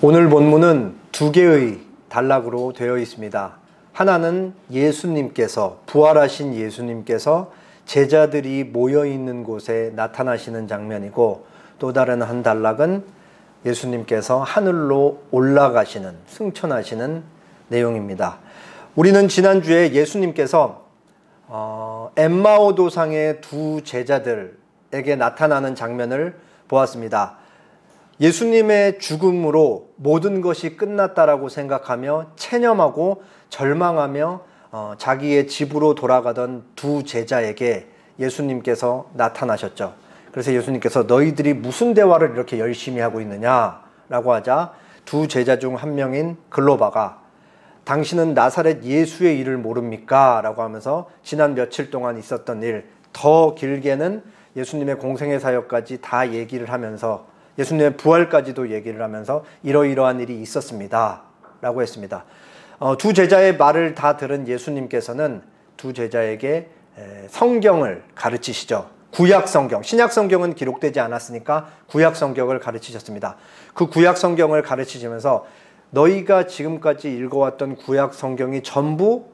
오늘 본문은 두 개의 단락으로 되어 있습니다. 하나는 예수님께서, 부활하신 예수님께서 제자들이 모여있는 곳에 나타나시는 장면이고, 또 다른 한 단락은 예수님께서 하늘로 올라가시는, 승천하시는 내용입니다. 우리는 지난주에 예수님께서 엠마오 도상의 두 제자들에게 나타나는 장면을 보았습니다. 예수님의 죽음으로 모든 것이 끝났다라고 생각하며 체념하고 절망하며 자기의 집으로 돌아가던 두 제자에게 예수님께서 나타나셨죠. 그래서 예수님께서 너희들이 무슨 대화를 이렇게 열심히 하고 있느냐라고 하자 두 제자 중 한 명인 글로바가 당신은 나사렛 예수의 일을 모릅니까? 라고 하면서 지난 며칠 동안 있었던 일, 더 길게는 예수님의 공생애 사역까지 다 얘기를 하면서 예수님의 부활까지도 얘기를 하면서 이러이러한 일이 있었습니다 라고 했습니다. 두 제자의 말을 다 들은 예수님께서는 두 제자에게 성경을 가르치시죠. 구약 성경, 신약 성경은 기록되지 않았으니까 구약 성경을 가르치셨습니다. 그 구약 성경을 가르치시면서 너희가 지금까지 읽어왔던 구약 성경이 전부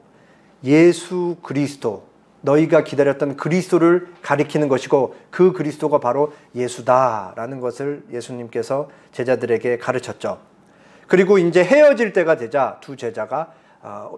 예수 그리스도, 너희가 기다렸던 그리스도를 가리키는 것이고 그 그리스도가 바로 예수다라는 것을 예수님께서 제자들에게 가르쳤죠. 그리고 이제 헤어질 때가 되자 두 제자가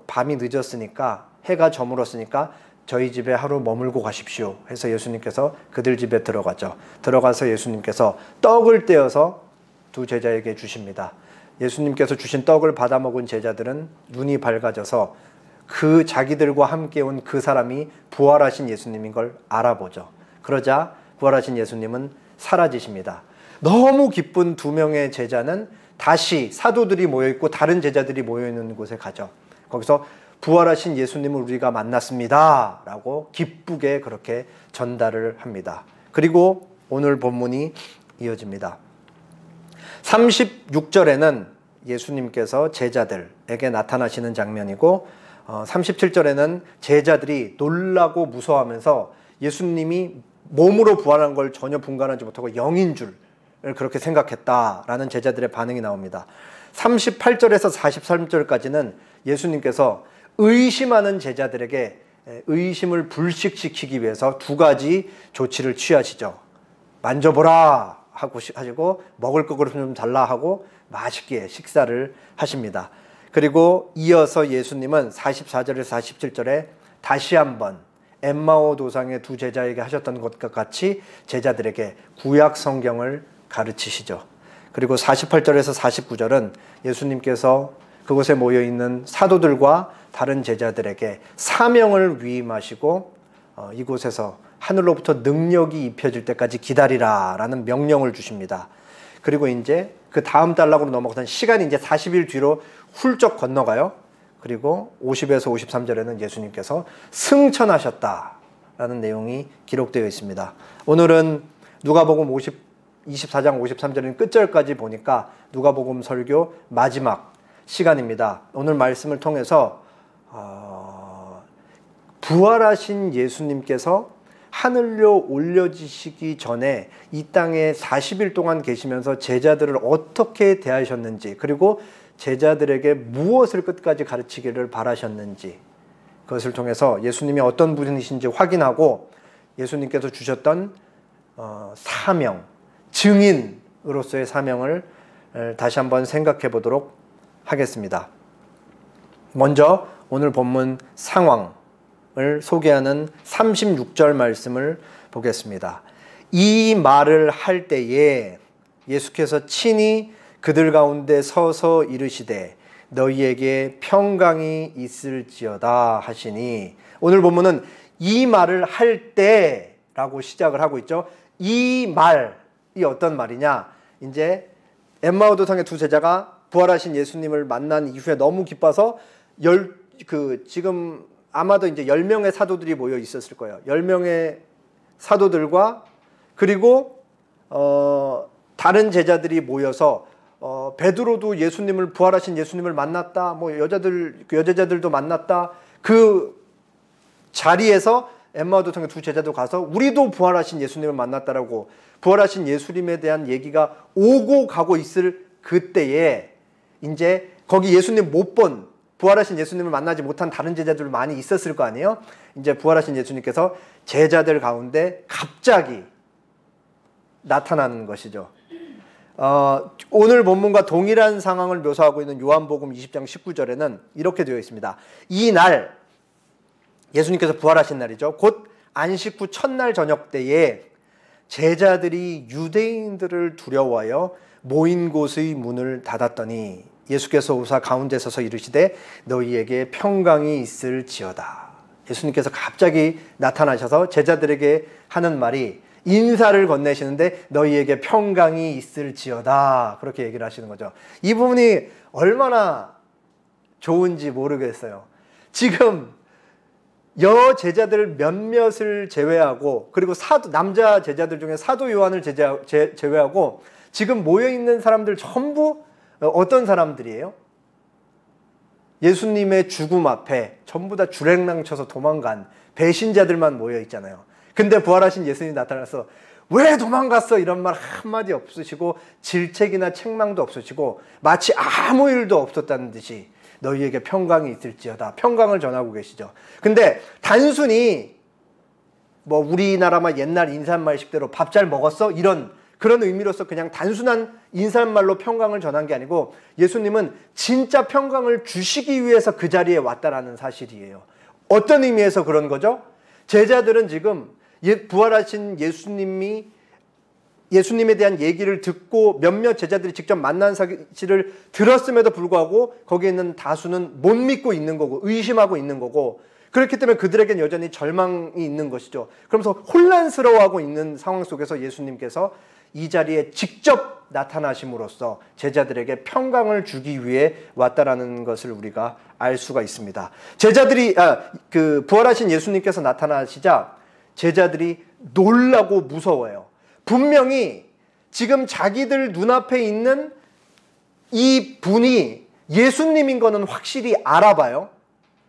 밤이 늦었으니까, 해가 저물었으니까 저희 집에 하루 머물고 가십시오 해서 예수님께서 그들 집에 들어가죠. 들어가서 예수님께서 떡을 떼어서 두 제자에게 주십니다. 예수님께서 주신 떡을 받아 먹은 제자들은 눈이 밝아져서 그 자기들과 함께 온 그 사람이 부활하신 예수님인 걸 알아보죠. 그러자 부활하신 예수님은 사라지십니다. 너무 기쁜 두 명의 제자는 다시 사도들이 모여있고 다른 제자들이 모여있는 곳에 가죠. 거기서 부활하신 예수님을 우리가 만났습니다 라고 기쁘게 그렇게 전달을 합니다. 그리고 오늘 본문이 이어집니다. 36절에는 예수님께서 제자들에게 나타나시는 장면이고 37절에는 제자들이 놀라고 무서워하면서 예수님이 몸으로 부활한 걸 전혀 분간하지 못하고 영인 줄 그렇게 생각했다라는 제자들의 반응이 나옵니다. 38절에서 43절까지는 예수님께서 의심하는 제자들에게 의심을 불식시키기 위해서 두 가지 조치를 취하시죠. 만져보라 하시고 먹을 거 좀 달라 하고 맛있게 식사를 하십니다. 그리고 이어서 예수님은 44절에서 47절에 다시 한번 엠마오 도상의 두 제자에게 하셨던 것과 같이 제자들에게 구약 성경을 가르치시죠. 그리고 48절에서 49절은 예수님께서 그곳에 모여있는 사도들과 다른 제자들에게 사명을 위임하시고 이곳에서 하늘로부터 능력이 입혀질 때까지 기다리라 라는 명령을 주십니다. 그리고 이제 그 다음 단락으로 넘어가던 시간이 이제 40일 뒤로 훌쩍 건너가요. 그리고 50에서 53절에는 예수님께서 승천하셨다라는 내용이 기록되어 있습니다. 오늘은 누가복음 24장 53절인 끝절까지 보니까 누가복음 설교 마지막 시간입니다. 오늘 말씀을 통해서 부활하신 예수님께서 하늘로 올려지시기 전에 이 땅에 40일 동안 계시면서 제자들을 어떻게 대하셨는지, 그리고 제자들에게 무엇을 끝까지 가르치기를 바라셨는지, 그것을 통해서 예수님이 어떤 분이신지 확인하고 예수님께서 주셨던 사명, 증인으로서의 사명을 다시 한번 생각해 보도록 하겠습니다. 먼저 오늘 본문 상황을 소개하는 36절 말씀을 보겠습니다. 이 말을 할 때에 예수께서 친히 그들 가운데 서서 이르시되 너희에게 평강이 있을지어다 하시니, 오늘 본문은 이 말을 할 때라고 시작을 하고 있죠. 이 말이 어떤 말이냐, 이제 엠마오 도상의 두 제자가 부활하신 예수님을 만난 이후에 너무 기뻐서 지금 아마도 이제 10명의 사도들이 모여 있었을 거예요. 10명의 사도들과 그리고 다른 제자들이 모여서 베드로도 예수님을, 부활하신 예수님을 만났다. 뭐 여제자들도 만났다. 그 자리에서 엠마오 도상의 두 제자도 가서 우리도 부활하신 예수님을 만났다라고 부활하신 예수님에 대한 얘기가 오고 가고 있을 그때에 이제 거기 예수님 못 본, 부활하신 예수님을 만나지 못한 다른 제자들 많이 있었을 거 아니에요? 이제 부활하신 예수님께서 제자들 가운데 갑자기 나타나는 것이죠. 오늘 본문과 동일한 상황을 묘사하고 있는 요한복음 20장 19절에는 이렇게 되어 있습니다. 이 날, 예수님께서 부활하신 날이죠. 곧 안식 후 첫날 저녁 때에 제자들이 유대인들을 두려워하여 모인 곳의 문을 닫았더니 예수께서 오사 가운데 서서 이르시되 너희에게 평강이 있을지어다. 예수님께서 갑자기 나타나셔서 제자들에게 하는 말이 인사를 건네시는데 너희에게 평강이 있을지어다. 그렇게 얘기를 하시는 거죠. 이 부분이 얼마나 좋은지 모르겠어요. 지금 여제자들 몇몇을 제외하고 그리고 남자 제자들 중에 사도 요한을 제외하고 지금 모여있는 사람들 전부 어떤 사람들이에요? 예수님의 죽음 앞에 전부 다 주랭랑 쳐서 도망간 배신자들만 모여있잖아요. 근데 부활하신 예수님이 나타나서 왜 도망갔어? 이런 말 한마디 없으시고 질책이나 책망도 없으시고 마치 아무 일도 없었다는 듯이 너희에게 평강이 있을지어다. 평강을 전하고 계시죠. 근데 단순히 뭐 우리나라만 옛날 인사말식대로 밥 잘 먹었어? 그런 의미로서 그냥 단순한 인사말로 평강을 전한 게 아니고 예수님은 진짜 평강을 주시기 위해서 그 자리에 왔다라는 사실이에요. 어떤 의미에서 그런 거죠? 제자들은 지금 부활하신 예수님에 대한 얘기를 듣고 몇몇 제자들이 직접 만난 사실을 들었음에도 불구하고 거기에 있는 다수는 못 믿고 있는 거고 의심하고 있는 거고 그렇기 때문에 그들에겐 여전히 절망이 있는 것이죠. 그러면서 혼란스러워하고 있는 상황 속에서 예수님께서 이 자리에 직접 나타나심으로써 제자들에게 평강을 주기 위해 왔다라는 것을 우리가 알 수가 있습니다. 제자들이 부활하신 예수님께서 나타나시자 제자들이 놀라고 무서워요. 분명히 지금 자기들 눈앞에 있는 이 분이 예수님인 거는 확실히 알아봐요.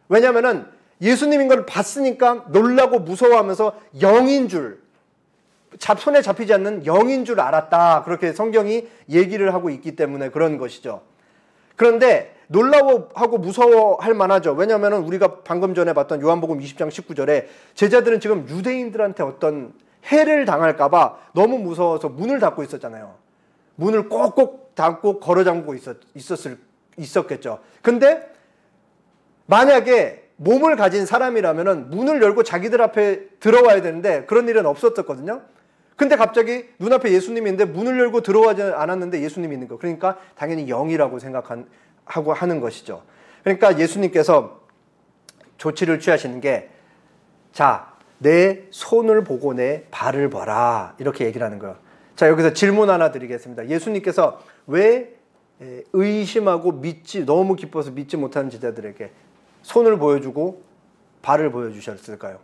왜냐하면 예수님인 걸 봤으니까 놀라고 무서워하면서 영인 줄, 손에 잡히지 않는 영인 줄 알았다. 그렇게 성경이 얘기를 하고 있기 때문에 그런 것이죠. 그런데 놀라워하고 무서워할 만하죠. 왜냐하면 우리가 방금 전에 봤던 요한복음 20장 19절에 제자들은 지금 유대인들한테 어떤 해를 당할까 봐 너무 무서워서 문을 닫고 있었잖아요. 문을 꼭꼭 닫고 걸어 잠그고 있었겠죠. 근데 만약에 몸을 가진 사람이라면 문을 열고 자기들 앞에 들어와야 되는데 그런 일은 없었거든요. 근데 갑자기 눈앞에 예수님이 있는데 문을 열고 들어가지 않았는데 예수님이 있는 거. 그러니까 당연히 영이라고 생각하고 하는 것이죠. 그러니까 예수님께서 조치를 취하시는 게 자, 내 손을 보고 내 발을 봐라. 이렇게 얘기를 하는 거예요. 자, 여기서 질문 하나 드리겠습니다. 예수님께서 왜 의심하고 너무 기뻐서 믿지 못하는 제자들에게 손을 보여주고 발을 보여주셨을까요?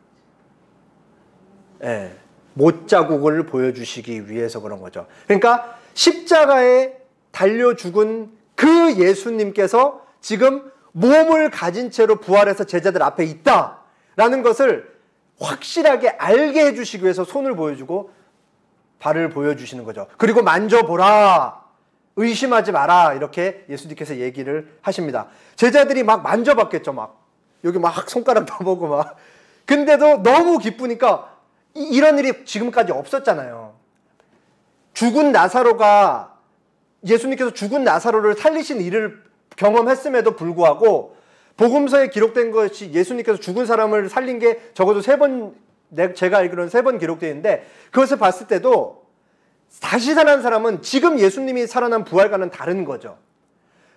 예. 못자국을 보여주시기 위해서 그런 거죠. 그러니까 십자가에 달려 죽은 그 예수님께서 지금 몸을 가진 채로 부활해서 제자들 앞에 있다라는 것을 확실하게 알게 해주시기 위해서 손을 보여주고 발을 보여주시는 거죠. 그리고 만져보라, 의심하지 마라, 이렇게 예수님께서 얘기를 하십니다. 제자들이 막 만져봤겠죠. 여기 막 손가락 펴보고 막. 근데도 너무 기쁘니까 이런 일이 지금까지 없었잖아요. 예수님께서 죽은 나사로를 살리신 일을 경험했음에도 불구하고 복음서에 기록된 것이 예수님께서 죽은 사람을 살린 게 적어도 3번, 제가 알기로는 3번 기록되어 있는데 그것을 봤을 때도 다시 살아난 사람은 지금 예수님이 살아난 부활과는 다른 거죠.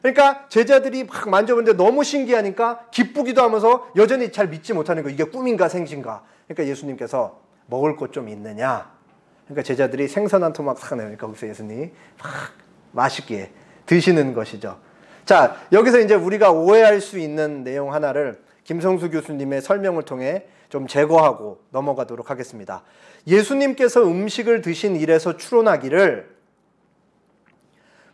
그러니까 제자들이 막 만져보는데 너무 신기하니까 기쁘기도 하면서 여전히 잘 믿지 못하는 거. 이게 꿈인가 생신가. 그러니까 예수님께서 먹을 것 좀 있느냐. 그러니까 제자들이 생선 한 토막 싹 내니까 거기서 예수님이 막 맛있게 드시는 것이죠. 자, 여기서 이제 우리가 오해할 수 있는 내용 하나를 김성수 교수님의 설명을 통해 좀 제거하고 넘어가도록 하겠습니다. 예수님께서 음식을 드신 일에서 추론하기를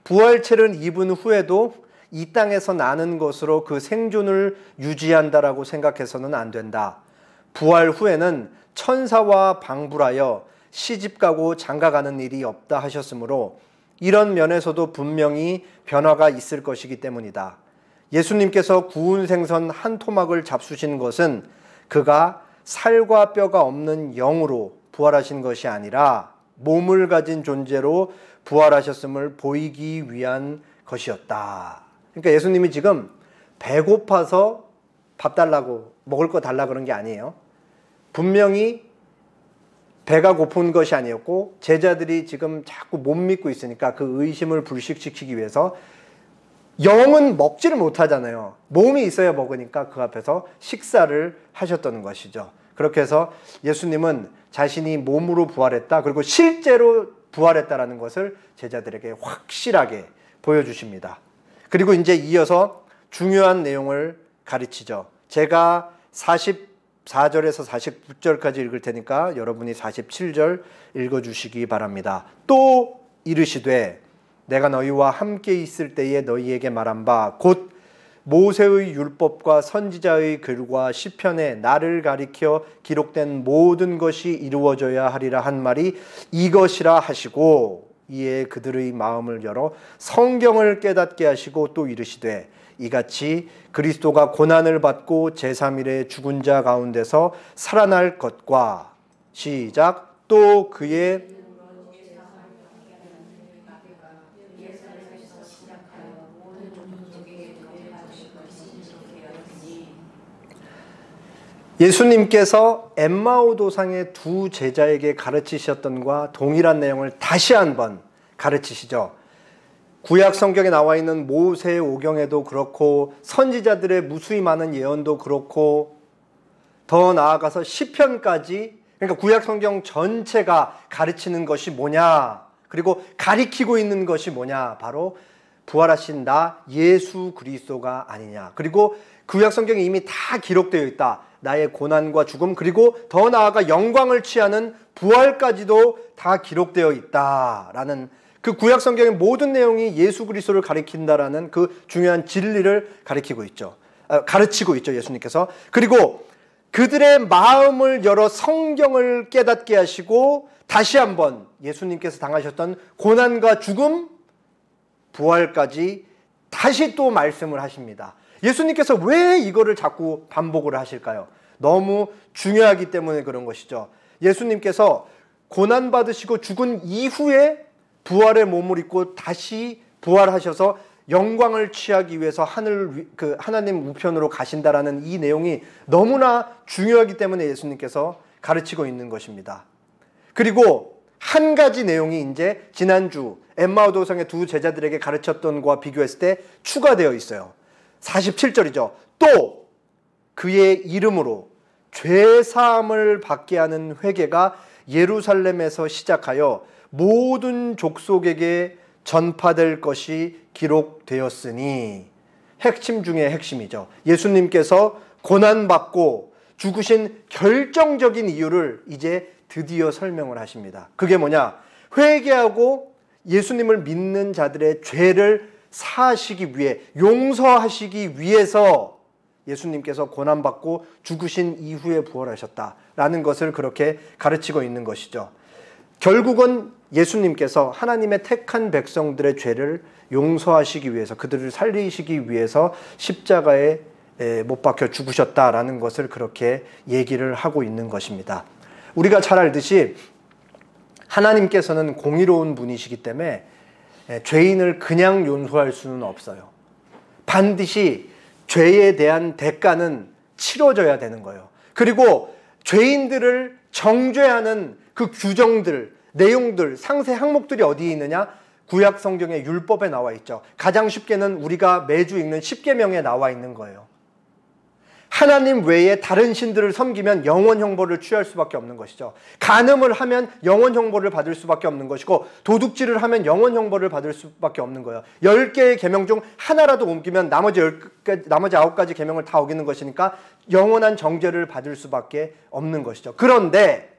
부활체를 입은 후에도 이 땅에서 나는 것으로 그 생존을 유지한다라고 생각해서는 안 된다. 부활 후에는 천사와 방불하여 시집가고 장가가는 일이 없다 하셨으므로 이런 면에서도 분명히 변화가 있을 것이기 때문이다. 예수님께서 구운 생선 한 토막을 잡수신 것은 그가 살과 뼈가 없는 영으로 부활하신 것이 아니라 몸을 가진 존재로 부활하셨음을 보이기 위한 것이었다. 그러니까 예수님이 지금 배고파서 밥 달라고, 먹을 거 달라고 그런 게 아니에요. 분명히 배가 고픈 것이 아니었고 제자들이 지금 자꾸 못 믿고 있으니까 그 의심을 불식시키기 위해서, 영은 먹지를 못하잖아요. 몸이 있어야 먹으니까 그 앞에서 식사를 하셨던 것이죠. 그렇게 해서 예수님은 자신이 몸으로 부활했다, 그리고 실제로 부활했다라는 것을 제자들에게 확실하게 보여주십니다. 그리고 이제 이어서 중요한 내용을 가르치죠. 제가 44절에서 49절까지 읽을 테니까 여러분이 47절 읽어주시기 바랍니다. 또 이르시되 내가 너희와 함께 있을 때에 너희에게 말한 바 곧 모세의 율법과 선지자의 글과 시편에 나를 가리켜 기록된 모든 것이 이루어져야 하리라 한 말이 이것이라 하시고, 이에 그들의 마음을 열어 성경을 깨닫게 하시고 또 이르시되 이같이 그리스도가 고난을 받고 제3일에 죽은 자 가운데서 살아날 것과 시작 또 그의 예수님께서 엠마오 도상의 두 제자에게 가르치셨던 것과 동일한 내용을 다시 한번 가르치시죠. 구약 성경에 나와 있는 모세 오경에도 그렇고 선지자들의 무수히 많은 예언도 그렇고 더 나아가서 시편까지, 그러니까 구약 성경 전체가 가르치는 것이 뭐냐, 그리고 가리키고 있는 것이 뭐냐, 바로 부활하신 나 예수 그리스도가 아니냐. 그리고 구약 성경에 이미 다 기록되어 있다. 나의 고난과 죽음, 그리고 더 나아가 영광을 취하는 부활까지도 다 기록되어 있다라는 그 구약 성경의 모든 내용이 예수 그리스도를 가리킨다라는 그 중요한 진리를 가리키고 있죠. 가르치고 있죠, 예수님께서. 그리고 그들의 마음을 열어 성경을 깨닫게 하시고 다시 한번 예수님께서 당하셨던 고난과 죽음, 부활까지 다시 또 말씀을 하십니다. 예수님께서 왜 이거를 자꾸 반복을 하실까요? 너무 중요하기 때문에 그런 것이죠. 예수님께서 고난받으시고 죽은 이후에 부활의 몸을 입고 다시 부활하셔서 영광을 취하기 위해서 하나님 우편으로 가신다라는 이 내용이 너무나 중요하기 때문에 예수님께서 가르치고 있는 것입니다. 그리고 한 가지 내용이 이제 지난주 엠마오 도상의 두 제자들에게 가르쳤던 것과 비교했을 때 추가되어 있어요. 47절이죠. 또 그의 이름으로 죄사함을 받게 하는 회개가 예루살렘에서 시작하여 모든 족속에게 전파될 것이 기록되었으니, 핵심 중에 핵심이죠. 예수님께서 고난받고 죽으신 결정적인 이유를 이제 드디어 설명을 하십니다. 그게 뭐냐? 회개하고 예수님을 믿는 자들의 죄를 사하시기 위해, 용서하시기 위해서 예수님께서 고난받고 죽으신 이후에 부활하셨다라는 것을 그렇게 가르치고 있는 것이죠. 결국은 예수님께서 하나님의 택한 백성들의 죄를 용서하시기 위해서, 그들을 살리시기 위해서 십자가에 못 박혀 죽으셨다라는 것을 그렇게 얘기를 하고 있는 것입니다. 우리가 잘 알듯이 하나님께서는 공의로운 분이시기 때문에 죄인을 그냥 용서할 수는 없어요. 반드시 죄에 대한 대가는 치러져야 되는 거예요. 그리고 죄인들을 정죄하는 그 규정들, 내용들, 상세 항목들이 어디에 있느냐? 구약 성경의 율법에 나와 있죠. 가장 쉽게는 우리가 매주 읽는 십계명에 나와 있는 거예요. 하나님 외에 다른 신들을 섬기면 영원 형벌을 취할 수밖에 없는 것이죠. 간음을 하면 영원 형벌을 받을 수밖에 없는 것이고, 도둑질을 하면 영원 형벌을 받을 수밖에 없는 거예요. 10개의 계명 중 하나라도 옮기면 나머지 9가지 계명을 다 어기는 것이니까 영원한 정죄를 받을 수밖에 없는 것이죠. 그런데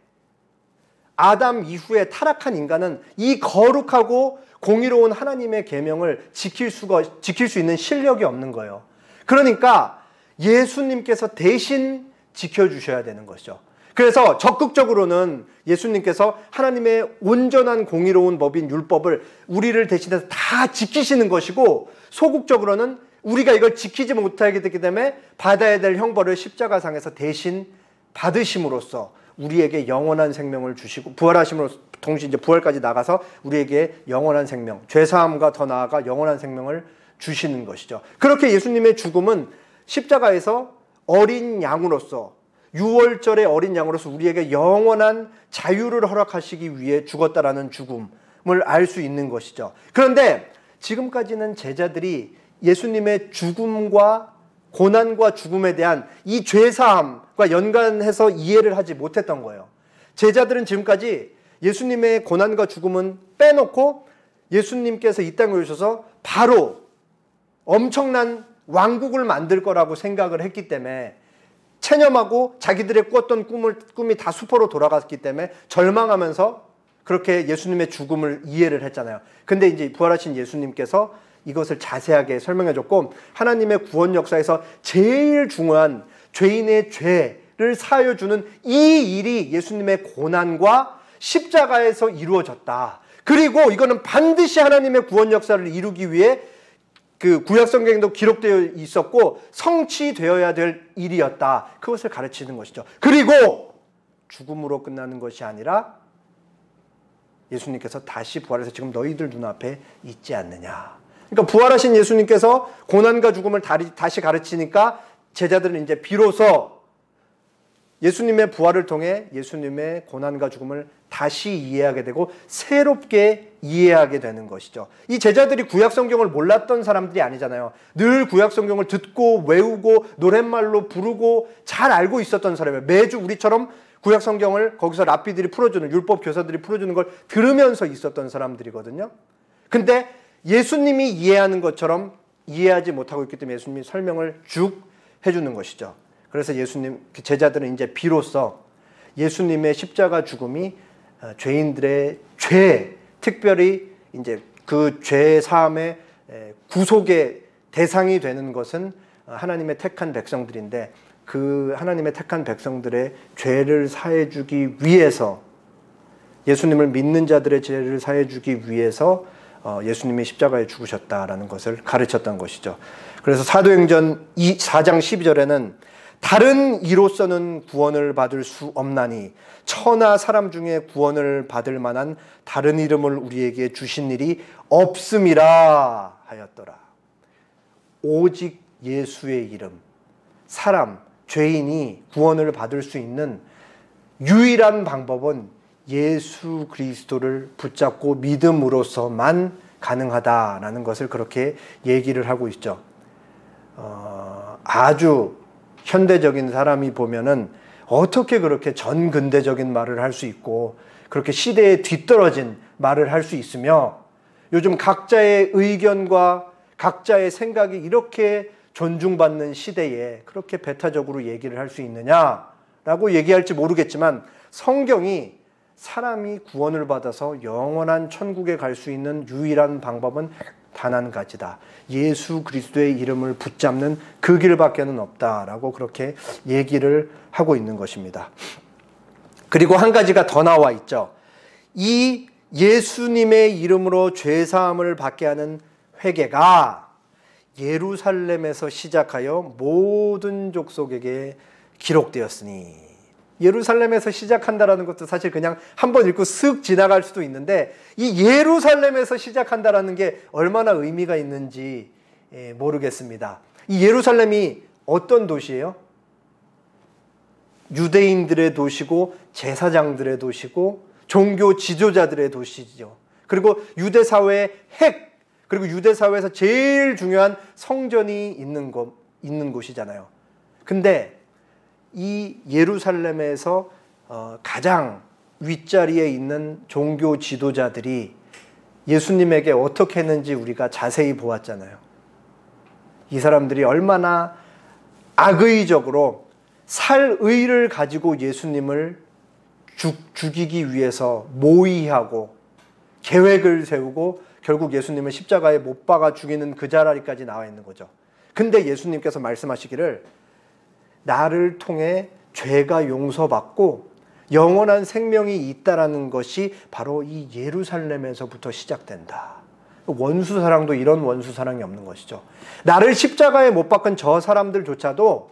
아담 이후에 타락한 인간은 이 거룩하고 공의로운 하나님의 계명을 지킬 수 있는 실력이 없는 거예요. 그러니까 예수님께서 대신 지켜주셔야 되는 것이죠. 그래서 적극적으로는 예수님께서 하나님의 온전한 공의로운 법인 율법을 우리를 대신해서 다 지키시는 것이고, 소극적으로는 우리가 이걸 지키지 못하게 되기 때문에 받아야 될 형벌을 십자가상에서 대신 받으심으로써 우리에게 영원한 생명을 주시고, 부활하심으로 동시에 이제 부활까지 나가서 우리에게 영원한 생명, 죄사함과 더 나아가 영원한 생명을 주시는 것이죠. 그렇게 예수님의 죽음은 십자가에서 어린 양으로서, 유월절의 어린 양으로서 우리에게 영원한 자유를 허락하시기 위해 죽었다라는 죽음을 알 수 있는 것이죠. 그런데 지금까지는 제자들이 예수님의 죽음과 고난과 죽음에 대한 이 죄사함과 연관해서 이해를 하지 못했던 거예요. 제자들은 지금까지 예수님의 고난과 죽음은 빼놓고 예수님께서 이 땅에 오셔서 바로 엄청난 왕국을 만들 거라고 생각을 했기 때문에, 체념하고 자기들의 꿨던 꿈이 다 수포로 돌아갔기 때문에 절망하면서 그렇게 예수님의 죽음을 이해를 했잖아요. 근데 이제 부활하신 예수님께서 이것을 자세하게 설명해 줬고, 하나님의 구원 역사에서 제일 중요한 죄인의 죄를 사하여 주는 이 일이 예수님의 고난과 십자가에서 이루어졌다. 그리고 이거는 반드시 하나님의 구원 역사를 이루기 위해 그 구약 성경에도 기록되어 있었고 성취되어야 될 일이었다. 그것을 가르치는 것이죠. 그리고 죽음으로 끝나는 것이 아니라 예수님께서 다시 부활해서 지금 너희들 눈앞에 있지 않느냐. 그러니까 부활하신 예수님께서 고난과 죽음을 다시 가르치니까 제자들은 이제 비로소 예수님의 부활을 통해 예수님의 고난과 죽음을 다시 이해하게 되고 새롭게 이해하게 되는 것이죠. 이 제자들이 구약 성경을 몰랐던 사람들이 아니잖아요. 늘 구약 성경을 듣고 외우고 노랫말로 부르고 잘 알고 있었던 사람이에요. 매주 우리처럼 구약 성경을 거기서 랍비들이 풀어주는, 율법 교사들이 풀어주는 걸 들으면서 있었던 사람들이거든요. 근데 예수님이 이해하는 것처럼 이해하지 못하고 있기 때문에 예수님이 설명을 쭉 해주는 것이죠. 그래서 제자들은 이제 비로소 예수님의 십자가 죽음이 죄인들의 죄, 특별히 이제 그 죄 사함의 구속의 대상이 되는 것은 하나님의 택한 백성들인데, 그 하나님의 택한 백성들의 죄를 사해 주기 위해서, 예수님을 믿는 자들의 죄를 사해 주기 위해서 예수님이 십자가에 죽으셨다라는 것을 가르쳤던 것이죠. 그래서 사도행전 4장 12절에는 다른 이로서는 구원을 받을 수 없나니 천하 사람 중에 구원을 받을 만한 다른 이름을 우리에게 주신 일이 없음이라 하였더라. 오직 예수의 이름, 사람, 죄인이 구원을 받을 수 있는 유일한 방법은 예수 그리스도를 붙잡고 믿음으로서만 가능하다라는 것을 그렇게 얘기를 하고 있죠. 아주 현대적인 사람이 보면은 어떻게 그렇게 전근대적인 말을 할 수 있고 그렇게 시대에 뒤떨어진 말을 할 수 있으며, 요즘 각자의 의견과 각자의 생각이 이렇게 존중받는 시대에 그렇게 배타적으로 얘기를 할 수 있느냐라고 얘기할지 모르겠지만, 성경이 사람이 구원을 받아서 영원한 천국에 갈 수 있는 유일한 방법은 단 한 가지다. 예수 그리스도의 이름을 붙잡는 그 길밖에는 없다라고 그렇게 얘기를 하고 있는 것입니다. 그리고 한 가지가 더 나와 있죠. 이 예수님의 이름으로 죄사함을 받게 하는 회개가 예루살렘에서 시작하여 모든 족속에게 기록되었으니, 예루살렘에서 시작한다라는 것도 사실 그냥 한번 읽고 쓱 지나갈 수도 있는데, 이 예루살렘에서 시작한다라는 게 얼마나 의미가 있는지 모르겠습니다. 이 예루살렘이 어떤 도시예요? 유대인들의 도시고 제사장들의 도시고 종교 지도자들의 도시죠. 그리고 유대 사회의 핵, 그리고 유대 사회에서 제일 중요한 성전이 있는 곳이잖아요. 근데 이 예루살렘에서 가장 윗자리에 있는 종교 지도자들이 예수님에게 어떻게 했는지 우리가 자세히 보았잖아요. 이 사람들이 얼마나 악의적으로 살의를 가지고 예수님을 죽이기 위해서 모의하고 계획을 세우고 결국 예수님을 십자가에 못 박아 죽이는 그 자리까지 나와 있는 거죠. 근데 예수님께서 말씀하시기를 나를 통해 죄가 용서받고 영원한 생명이 있다라는 것이 바로 이 예루살렘에서부터 시작된다. 원수 사랑도 이런 원수 사랑이 없는 것이죠. 나를 십자가에 못 박은 저 사람들조차도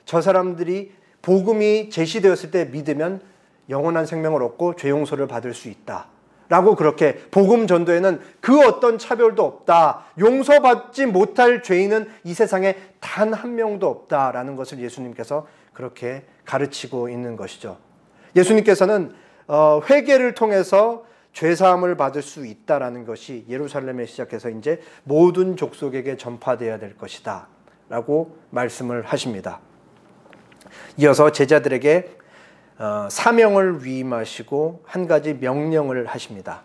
저 사람들이 복음이 제시되었을 때 믿으면 영원한 생명을 얻고 죄 용서를 받을 수 있다 라고 그렇게 복음 전도에는 그 어떤 차별도 없다. 용서받지 못할 죄인은 이 세상에 단 한 명도 없다라는 것을 예수님께서 그렇게 가르치고 있는 것이죠. 예수님께서는 회개를 통해서 죄사함을 받을 수 있다라는 것이 예루살렘에 시작해서 이제 모든 족속에게 전파되어야 될 것이다 라고 말씀을 하십니다. 이어서 제자들에게 사명을 위임하시고 한 가지 명령을 하십니다.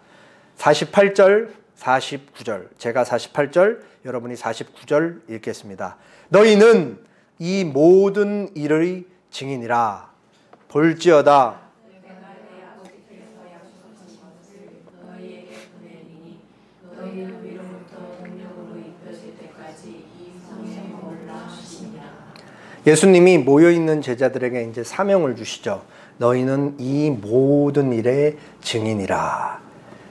48절, 49절, 제가 48절, 여러분이 49절 읽겠습니다. 너희는 이 모든 일의 증인이라. 볼지어다 예수님이 모여있는 제자들에게 이제 사명을 주시죠. 너희는 이 모든 일의 증인이라.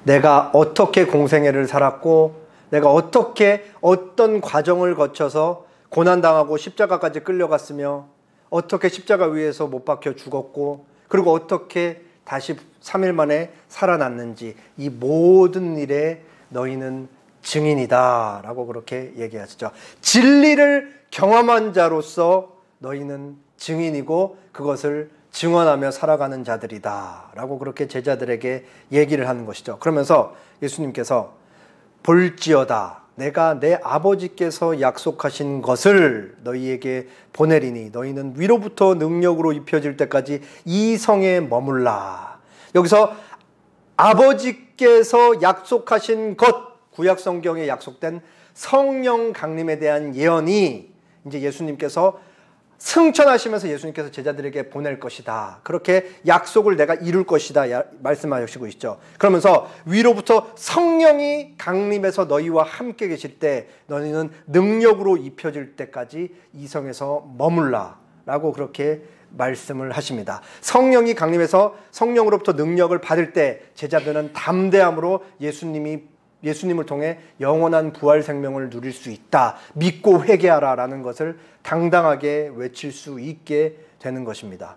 내가 어떻게 공생애를 살았고 내가 어떻게 어떤 과정을 거쳐서 고난당하고 십자가까지 끌려갔으며 어떻게 십자가 위에서 못 박혀 죽었고 그리고 어떻게 다시 3일 만에 살아났는지 이 모든 일에 너희는 증인이다 라고 그렇게 얘기하시죠. 진리를 경험한 자로서 너희는 증인이고 그것을 증언하며 살아가는 자들이다 라고 그렇게 제자들에게 얘기를 하는 것이죠. 그러면서 예수님께서 볼지어다 내가 내 아버지께서 약속하신 것을 너희에게 보내리니 너희는 위로부터 능력으로 입혀질 때까지 이 성에 머물라. 여기서 아버지께서 약속하신 것, 구약 성경에 약속된 성령 강림에 대한 예언이 이제 예수님께서 승천하시면서 예수님께서 제자들에게 보낼 것이다. 그렇게 약속을 내가 이룰 것이다 말씀하시고 있죠. 그러면서 위로부터 성령이 강림해서 너희와 함께 계실 때 너희는 능력으로 입혀질 때까지 이 성에서 머물라 라고 그렇게 말씀을 하십니다. 성령이 강림해서 성령으로부터 능력을 받을 때 제자들은 담대함으로 예수님을 통해 영원한 부활 생명을 누릴 수 있다. 믿고 회개하라 라는 것을 당당하게 외칠 수 있게 되는 것입니다.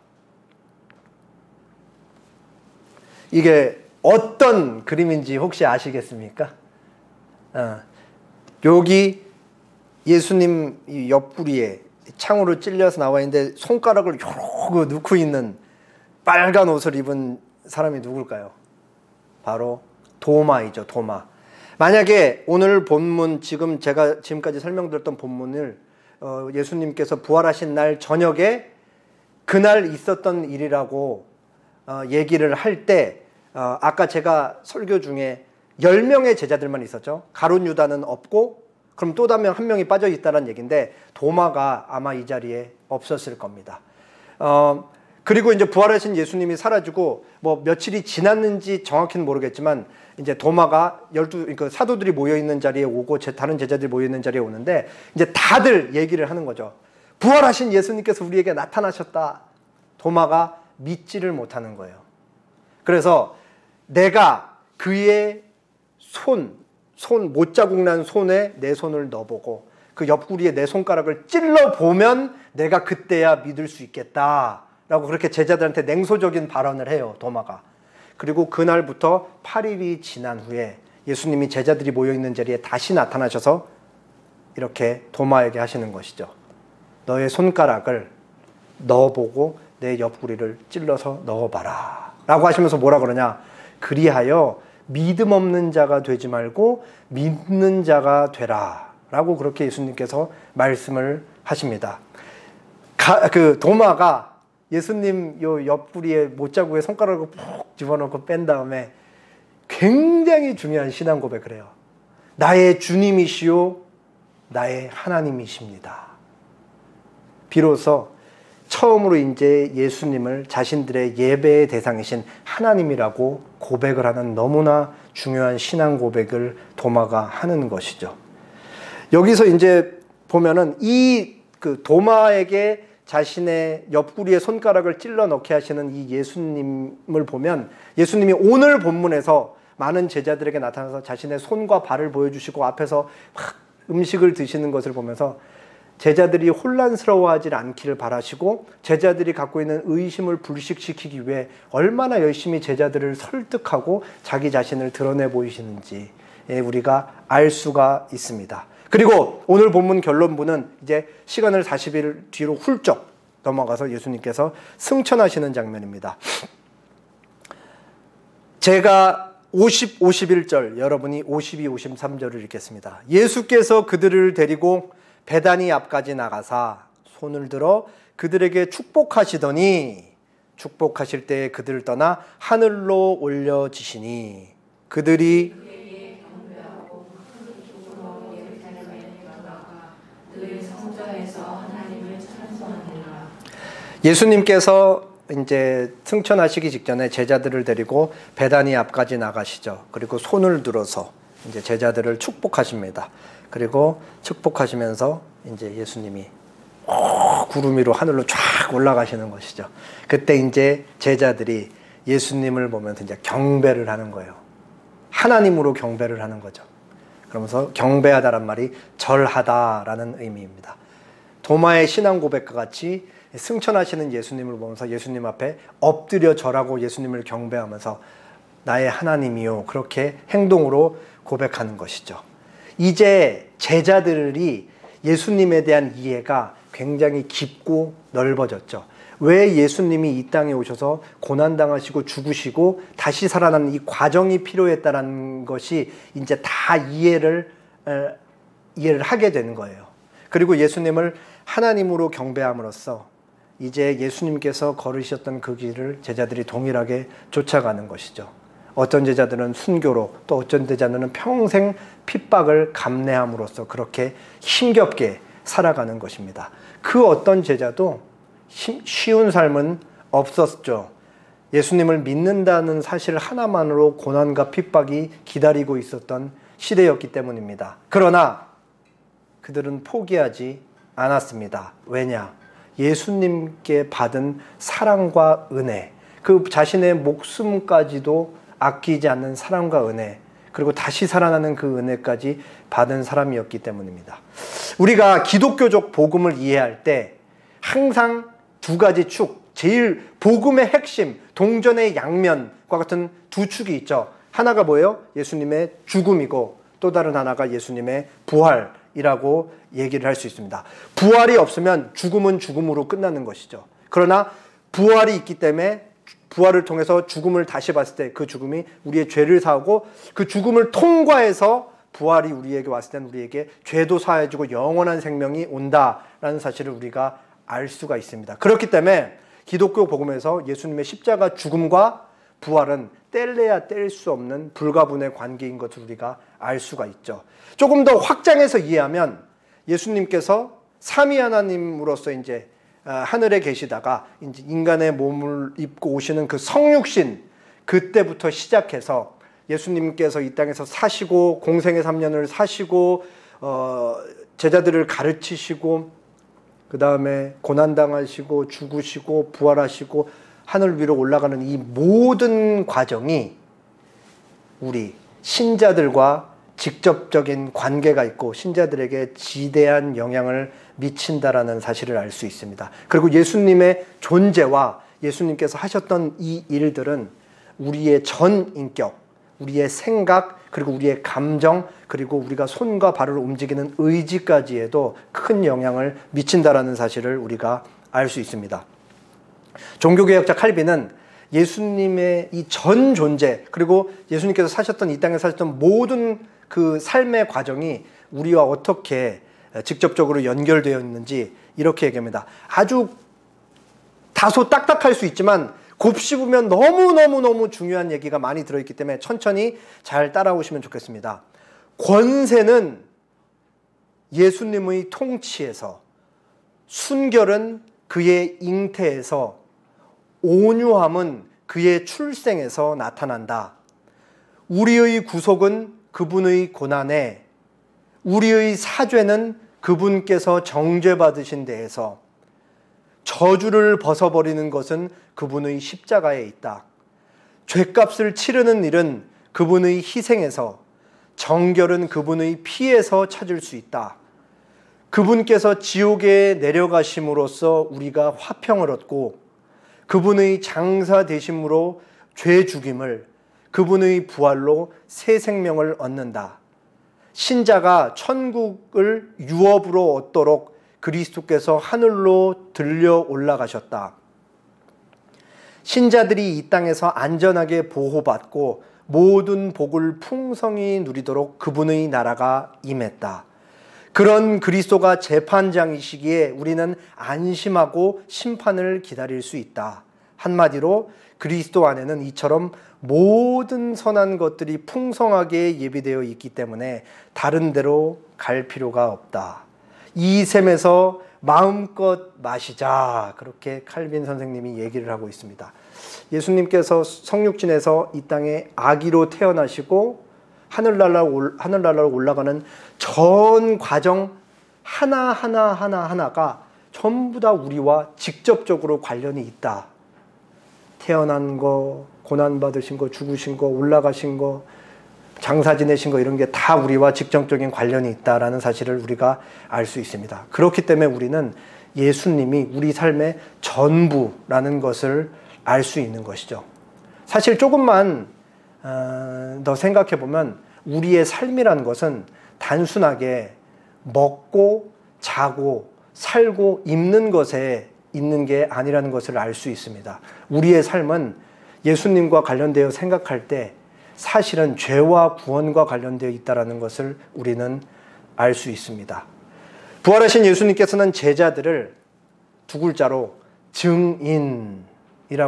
이게 어떤 그림인지 혹시 아시겠습니까? 여기 예수님 옆구리에 창으로 찔려서 나와 있는데 손가락을 요러고 넣고 있는 빨간 옷을 입은 사람이 누굴까요? 바로 도마이죠. 도마. 만약에 오늘 본문 제가 지금까지 설명드렸던 본문을 예수님께서 부활하신 날 저녁에 그날 있었던 일이라고 얘기를 할 때 아까 제가 설교 중에 10명의 제자들만 있었죠. 가룟 유다는 없고 그럼 또 다른 한 명이 빠져 있다는 얘기인데 도마가 아마 이 자리에 없었을 겁니다. 그리고 이제 부활하신 예수님이 사라지고 뭐 며칠이 지났는지 정확히는 모르겠지만 이제 도마가 그 사도들이 모여 있는 자리에 오고 다른 제자들이 모여 있는 자리에 오는데 이제 다들 얘기를 하는 거죠. 부활하신 예수님께서 우리에게 나타나셨다. 도마가 믿지를 못하는 거예요. 그래서 내가 그의 못자국 난 손에 내 손을 넣어보고 그 옆구리에 내 손가락을 찔러보면 내가 그때야 믿을 수 있겠다 라고 그렇게 제자들한테 냉소적인 발언을 해요. 도마가. 그리고 그날부터 8일이 지난 후에 예수님이 제자들이 모여있는 자리에 다시 나타나셔서 이렇게 도마에게 하시는 것이죠. 너의 손가락을 넣어보고 내 옆구리를 찔러서 넣어봐라 라고 하시면서 뭐라 그러냐. 그리하여 믿음 없는 자가 되지 말고 믿는 자가 되라 라고 그렇게 예수님께서 말씀을 하십니다. 그 도마가 예수님 요 옆구리에 못자국에 손가락을 푹 집어넣고 뺀 다음에 굉장히 중요한 신앙 고백을 해요. 나의 주님이시요 나의 하나님이십니다. 비로소 처음으로 이제 예수님을 자신들의 예배의 대상이신 하나님이라고 고백을 하는 너무나 중요한 신앙 고백을 도마가 하는 것이죠. 여기서 이제 보면은 그 도마에게 자신의 옆구리에 손가락을 찔러 넣게 하시는 이 예수님을 보면 예수님이 오늘 본문에서 많은 제자들에게 나타나서 자신의 손과 발을 보여주시고 앞에서 막 음식을 드시는 것을 보면서 제자들이 혼란스러워하지 않기를 바라시고 제자들이 갖고 있는 의심을 불식시키기 위해 얼마나 열심히 제자들을 설득하고 자기 자신을 드러내 보이시는지 우리가 알 수가 있습니다. 그리고 오늘 본문 결론부는 이제 시간을 40일 뒤로 훌쩍 넘어가서 예수님께서 승천하시는 장면입니다. 제가 50, 51절, 여러분이 52, 53절을 읽겠습니다. 예수께서 그들을 데리고 베다니 앞까지 나가사 손을 들어 그들에게 축복하시더니 축복하실 때에 그들을 떠나 하늘로 올려지시니 그들이 예수님께서 이제 승천하시기 직전에 제자들을 데리고 베다니 앞까지 나가시죠. 그리고 손을 들어서 이제 제자들을 축복하십니다. 그리고 축복하시면서 이제 예수님이 구름 위로 하늘로 쫙 올라가시는 것이죠. 그때 이제 제자들이 예수님을 보면서 이제 경배를 하는 거예요. 하나님으로 경배를 하는 거죠. 그러면서 경배하다란 말이 절하다라는 의미입니다. 도마의 신앙 고백과 같이 승천하시는 예수님을 보면서 예수님 앞에 엎드려 절하고 예수님을 경배하면서 나의 하나님이요 그렇게 행동으로 고백하는 것이죠. 이제 제자들이 예수님에 대한 이해가 굉장히 깊고 넓어졌죠. 왜 예수님이 이 땅에 오셔서 고난당하시고 죽으시고 다시 살아나는 이 과정이 필요했다는 것이 이제 다 이해를 하게 되는 거예요. 그리고 예수님을 하나님으로 경배함으로써 이제 예수님께서 걸으셨던 그 길을 제자들이 동일하게 쫓아가는 것이죠. 어떤 제자들은 순교로 또 어떤 제자들은 평생 핍박을 감내함으로써 그렇게 힘겹게 살아가는 것입니다. 그 어떤 제자도 쉬운 삶은 없었죠. 예수님을 믿는다는 사실 하나만으로 고난과 핍박이 기다리고 있었던 시대였기 때문입니다. 그러나 그들은 포기하지 않았습니다. 왜냐? 예수님께 받은 사랑과 은혜, 그 자신의 목숨까지도 아끼지 않는 사랑과 은혜, 그리고 다시 살아나는 그 은혜까지 받은 사람이었기 때문입니다. 우리가 기독교적 복음을 이해할 때 항상 두 가지 축, 제일 복음의 핵심, 동전의 양면과 같은 두 축이 있죠. 하나가 뭐예요? 예수님의 죽음이고 또 다른 하나가 예수님의 부활이라고 얘기를 할 수 있습니다. 부활이 없으면 죽음은 죽음으로 끝나는 것이죠. 그러나 부활이 있기 때문에 부활을 통해서 죽음을 다시 봤을 때 그 죽음이 우리의 죄를 사하고 그 죽음을 통과해서 부활이 우리에게 왔을 때는 우리에게 죄도 사해지고 영원한 생명이 온다라는 사실을 우리가 알 수가 있습니다. 그렇기 때문에 기독교 복음에서 예수님의 십자가 죽음과 부활은 뗄래야 뗄 수 없는 불가분의 관계인 것을 우리가 알 수가 있죠. 조금 더 확장해서 이해하면 예수님께서 삼위 하나님으로서 이제 하늘에 계시다가 이제 인간의 몸을 입고 오시는 그 성육신, 그때부터 시작해서 예수님께서 이 땅에서 사시고 공생의 3년을 사시고 제자들을 가르치시고 그 다음에 고난당하시고 죽으시고 부활하시고 하늘 위로 올라가는 이 모든 과정이 우리 신자들과 직접적인 관계가 있고 신자들에게 지대한 영향을 미친다라는 사실을 알 수 있습니다. 그리고 예수님의 존재와 예수님께서 하셨던 이 일들은 우리의 전 인격, 우리의 생각, 그리고 우리의 감정, 그리고 우리가 손과 발을 움직이는 의지까지에도 큰 영향을 미친다라는 사실을 우리가 알 수 있습니다. 종교개혁자 칼빈은 예수님의 이 전 존재, 그리고 예수님께서 사셨던 이 땅에 사셨던 모든 그 삶의 과정이 우리와 어떻게 직접적으로 연결되어 있는지 이렇게 얘기합니다. 아주 다소 딱딱할 수 있지만 곱씹으면 너무너무 중요한 얘기가 많이 들어있기 때문에 천천히 잘 따라오시면 좋겠습니다. 권세는 예수님의 통치에서, 순결은 그의 잉태에서, 온유함은 그의 출생에서 나타난다. 우리의 구속은 그분의 고난에, 우리의 사죄는 그분께서 정죄받으신 데에서, 저주를 벗어버리는 것은 그분의 십자가에 있다. 죄값을 치르는 일은 그분의 희생에서, 정결은 그분의 피에서 찾을 수 있다. 그분께서 지옥에 내려가심으로써 우리가 화평을 얻고, 그분의 장사 되심으로 죄 죽임을, 그분의 부활로 새 생명을 얻는다. 신자가 천국을 유업으로 얻도록 그리스도께서 하늘로 들려 올라가셨다. 신자들이 이 땅에서 안전하게 보호받고 모든 복을 풍성히 누리도록 그분의 나라가 임했다. 그런 그리스도가 재판장이시기에 우리는 안심하고 심판을 기다릴 수 있다. 한마디로 그리스도 안에는 이처럼 모든 선한 것들이 풍성하게 예비되어 있기 때문에 다른 데로 갈 필요가 없다. 이 샘에서 마음껏 마시자. 그렇게 칼빈 선생님이 얘기를 하고 있습니다. 예수님께서 성육신에서 이 땅에 아기로 태어나시고 하늘나라로 올라가는 전 과정 하나가 전부 다 우리와 직접적으로 관련이 있다. 태어난 거, 고난받으신 거, 죽으신 거, 올라가신 거, 장사 지내신 거, 이런 게 다 우리와 직접적인 관련이 있다라는 사실을 우리가 알 수 있습니다. 그렇기 때문에 우리는 예수님이 우리 삶의 전부라는 것을 알 수 있는 것이죠. 사실 조금만 더 생각해 보면 우리의 삶이라는 것은 단순하게 먹고 자고 살고 입는 것에 있는 게 아니라는 것을 알 수 있습니다. 우리의 삶은 예수님과 관련되어 생각할 때 사실은 죄와 구원과 관련되어 있다는 것을 우리는 알 수 있습니다. 부활하신 예수님께서는 제자들을 두 글자로 증인이라고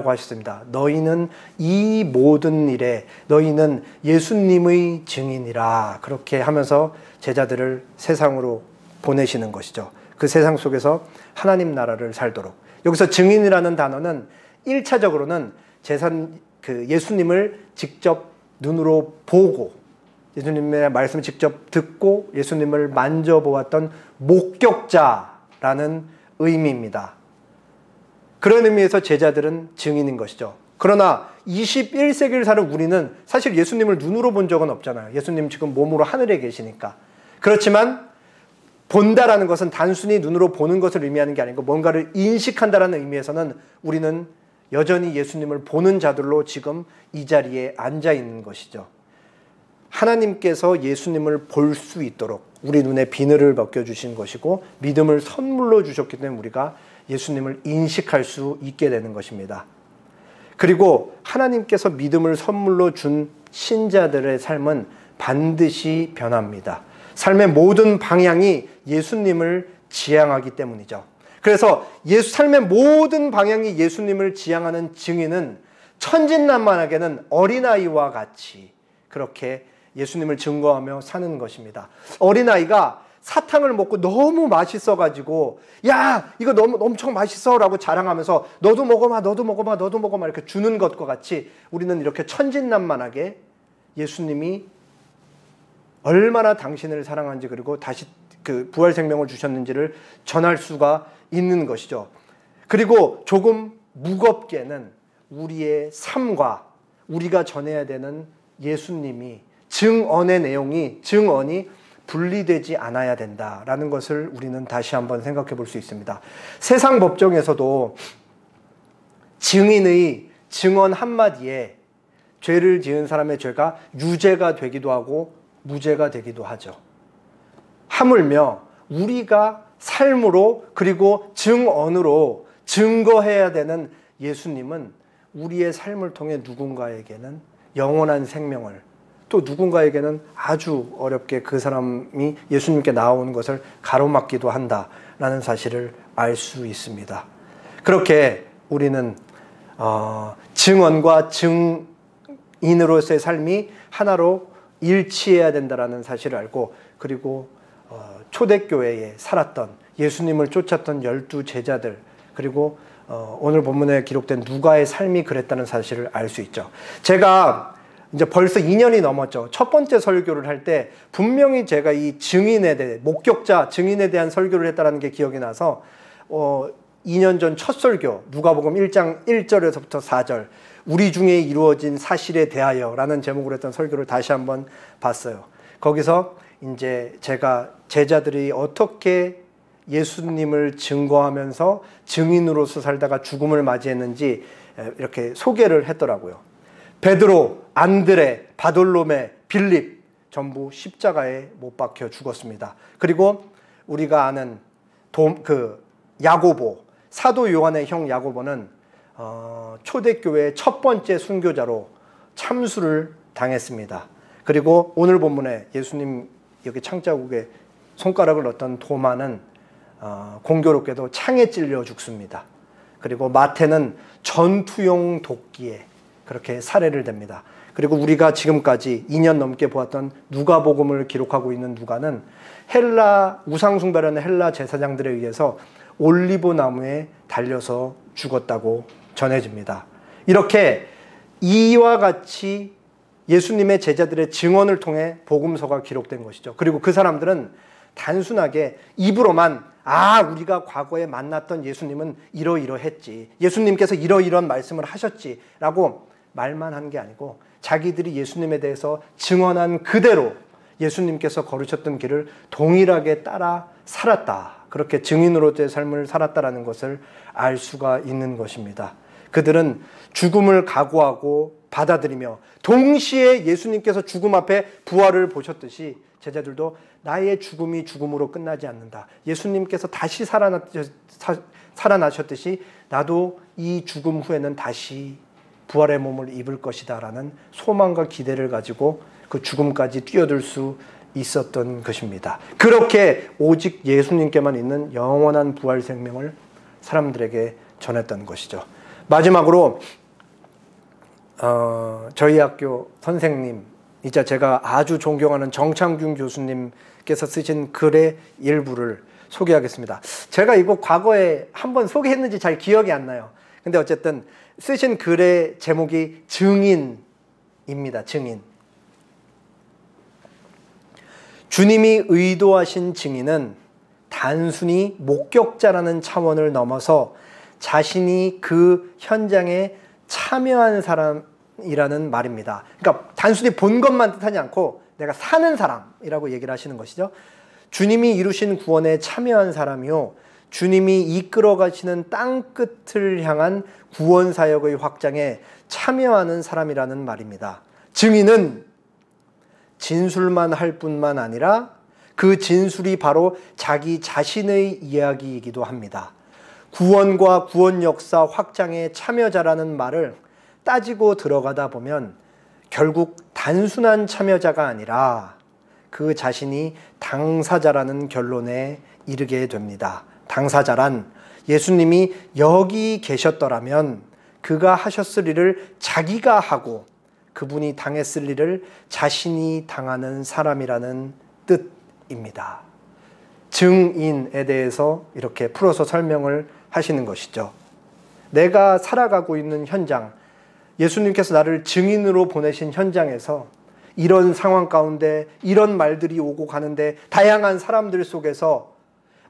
하셨습니다. 너희는 이 모든 일에 너희는 예수님의 증인이라, 그렇게 하면서 제자들을 세상으로 보내시는 것이죠. 그 세상 속에서 하나님 나라를 살도록. 여기서 증인이라는 단어는 1차적으로는 예수님을 직접 눈으로 보고 예수님의 말씀을 직접 듣고 예수님을 만져보았던 목격자라는 의미입니다. 그런 의미에서 제자들은 증인인 것이죠. 그러나 21세기를 사는 우리는 사실 예수님을 눈으로 본 적은 없잖아요. 예수님 지금 몸으로 하늘에 계시니까. 그렇지만 본다라는 것은 단순히 눈으로 보는 것을 의미하는 게 아니고 뭔가를 인식한다라는 의미에서는 우리는 여전히 예수님을 보는 자들로 지금 이 자리에 앉아 있는 것이죠. 하나님께서 예수님을 볼 수 있도록 우리 눈에 비늘을 벗겨주신 것이고 믿음을 선물로 주셨기 때문에 우리가 예수님을 인식할 수 있게 되는 것입니다. 그리고 하나님께서 믿음을 선물로 준 신자들의 삶은 반드시 변합니다. 삶의 모든 방향이 예수님을 지향하기 때문이죠. 그래서 삶의 모든 방향이 예수님을 지향하는 증인은 천진난만하게는 어린아이와 같이 그렇게 예수님을 증거하며 사는 것입니다. 어린아이가 사탕을 먹고 너무 맛있어가지고 야 이거 너무 엄청 맛있어 라고 자랑하면서 너도 먹어봐 이렇게 주는 것과 같이 우리는 이렇게 천진난만하게 예수님이 얼마나 당신을 사랑한지 그리고 다시 그 부활 생명을 주셨는지를 전할 수가 있는 것이죠. 그리고 조금 무겁게는 우리의 삶과 우리가 전해야 되는 예수님이 증언이 분리되지 않아야 된다라는 것을 우리는 다시 한번 생각해 볼 수 있습니다. 세상 법정에서도 증인의 증언 한마디에 죄를 지은 사람의 죄가 유죄가 되기도 하고 무죄가 되기도 하죠. 하물며 우리가 삶으로 그리고 증언으로 증거해야 되는 예수님은 우리의 삶을 통해 누군가에게는 영원한 생명을 또 누군가에게는 아주 어렵게 그 사람이 예수님께 나오는 것을 가로막기도 한다라는 사실을 알 수 있습니다. 그렇게 우리는 증언과 증인으로서의 삶이 하나로 일치해야 된다는 사실을 알고 그리고 초대교회에 살았던 예수님을 쫓았던 12 제자들 그리고 오늘 본문에 기록된 누가의 삶이 그랬다는 사실을 알 수 있죠. 제가 이제 벌써 2년이 넘었죠. 첫 번째 설교를 할 때 분명히 제가 이 증인에 대해 목격자 증인에 대한 설교를 했다는 게 기억이 나서 2년 전 첫 설교 누가복음 1장 1절에서부터 4절 우리 중에 이루어진 사실에 대하여라는 제목으로 했던 설교를 다시 한번 봤어요. 거기서 이제 제가 제자들이 어떻게 예수님을 증거하면서 증인으로서 살다가 죽음을 맞이했는지 이렇게 소개를 했더라고요. 베드로, 안드레, 바돌로메, 빌립 전부 십자가에 못 박혀 죽었습니다. 그리고 우리가 아는 야고보, 사도 요한의 형 야고보는 초대교회의 첫 번째 순교자로 참수를 당했습니다. 그리고 오늘 본문에 예수님 여기 창자국에 손가락을 넣었던 도마는 공교롭게도 창에 찔려 죽습니다. 그리고 마태는 전투용 도끼에 그렇게 살해를 됩니다. 그리고 우리가 지금까지 2년 넘게 보았던 누가복음을 기록하고 있는 누가는 헬라 우상숭배라는 헬라 제사장들에 의해서 올리브 나무에 달려서 죽었다고 전해집니다. 이렇게 이와 같이 예수님의 제자들의 증언을 통해 복음서가 기록된 것이죠. 그리고 그 사람들은 단순하게 입으로만 우리가 과거에 만났던 예수님은 이러이러했지, 예수님께서 이러이러한 말씀을 하셨지 라고 말만 한 게 아니고 자기들이 예수님에 대해서 증언한 그대로 예수님께서 걸으셨던 길을 동일하게 따라 살았다, 그렇게 증인으로서의 삶을 살았다라는 것을 알 수가 있는 것입니다. 그들은 죽음을 각오하고 받아들이며 동시에 예수님께서 죽음 앞에 부활을 보셨듯이 제자들도 나의 죽음이 죽음으로 끝나지 않는다, 예수님께서 다시 살아나셨듯이 나도 이 죽음 후에는 다시 부활의 몸을 입을 것이다 라는 소망과 기대를 가지고 그 죽음까지 뛰어들 수 있었던 것입니다. 그렇게 오직 예수님께만 있는 영원한 부활 생명을 사람들에게 전했던 것이죠. 마지막으로 저희 학교 선생님, 이제 제가 아주 존경하는 정창균 교수님께서 쓰신 글의 일부를 소개하겠습니다. 제가 이거 과거에 한번 소개했는지 잘 기억이 안 나요. 근데 어쨌든 쓰신 글의 제목이 증인입니다. 증인. 주님이 의도하신 증인은 단순히 목격자라는 차원을 넘어서 자신이 그 현장에 참여한 사람이라는 말입니다. 그러니까 단순히 본 것만 뜻하지 않고 내가 사는 사람이라고 얘기를 하시는 것이죠. 주님이 이루신 구원에 참여한 사람이요, 주님이 이끌어 가시는 땅끝을 향한 구원 사역의 확장에 참여하는 사람이라는 말입니다. 증인은 진술만 할 뿐만 아니라 그 진술이 바로 자기 자신의 이야기이기도 합니다. 구원과 구원 역사 확장의 참여자라는 말을 따지고 들어가다 보면 결국 단순한 참여자가 아니라 그 자신이 당사자라는 결론에 이르게 됩니다. 당사자란 예수님이 여기 계셨더라면 그가 하셨을 일을 자기가 하고 그분이 당했을 일을 자신이 당하는 사람이라는 뜻입니다. 증인에 대해서 이렇게 풀어서 설명을 하시는 것이죠. 내가 살아가고 있는 현장, 예수님께서 나를 증인으로 보내신 현장에서 이런 상황 가운데 이런 말들이 오고 가는데 다양한 사람들 속에서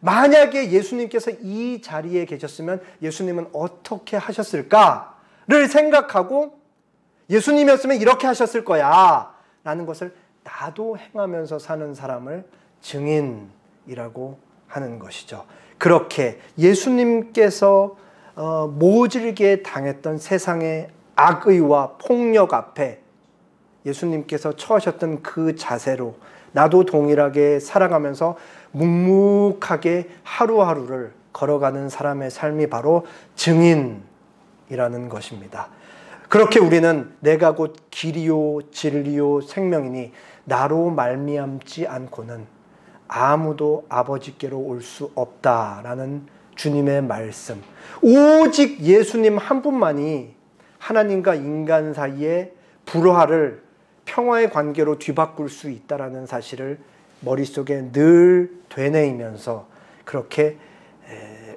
만약에 예수님께서 이 자리에 계셨으면 예수님은 어떻게 하셨을까를 생각하고 예수님이었으면 이렇게 하셨을 거야 라는 것을 나도 행하면서 사는 사람을 증인이라고 하는 것이죠. 그렇게 예수님께서 모질게 당했던 세상의 악의와 폭력 앞에 예수님께서 처하셨던 그 자세로 나도 동일하게 살아가면서 묵묵하게 하루하루를 걸어가는 사람의 삶이 바로 증인이라는 것입니다. 그렇게 우리는 내가 곧 길이요 진리요 생명이니 나로 말미암지 않고는 아무도 아버지께로 올 수 없다라는 주님의 말씀, 오직 예수님 한 분만이 하나님과 인간 사이의 불화를 평화의 관계로 뒤바꿀 수 있다라는 사실을 머릿속에 늘 되뇌이면서 그렇게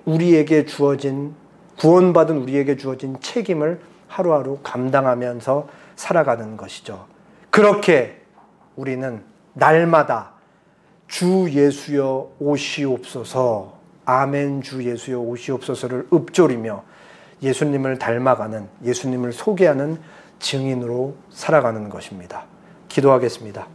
우리에게 주어진, 구원받은 우리에게 주어진 책임을 하루하루 감당하면서 살아가는 것이죠. 그렇게 우리는 날마다 주 예수여 오시옵소서, 아멘 주 예수여 오시옵소서를 읊조리며 예수님을 닮아가는, 예수님을 소개하는 증인으로 살아가는 것입니다. 기도하겠습니다.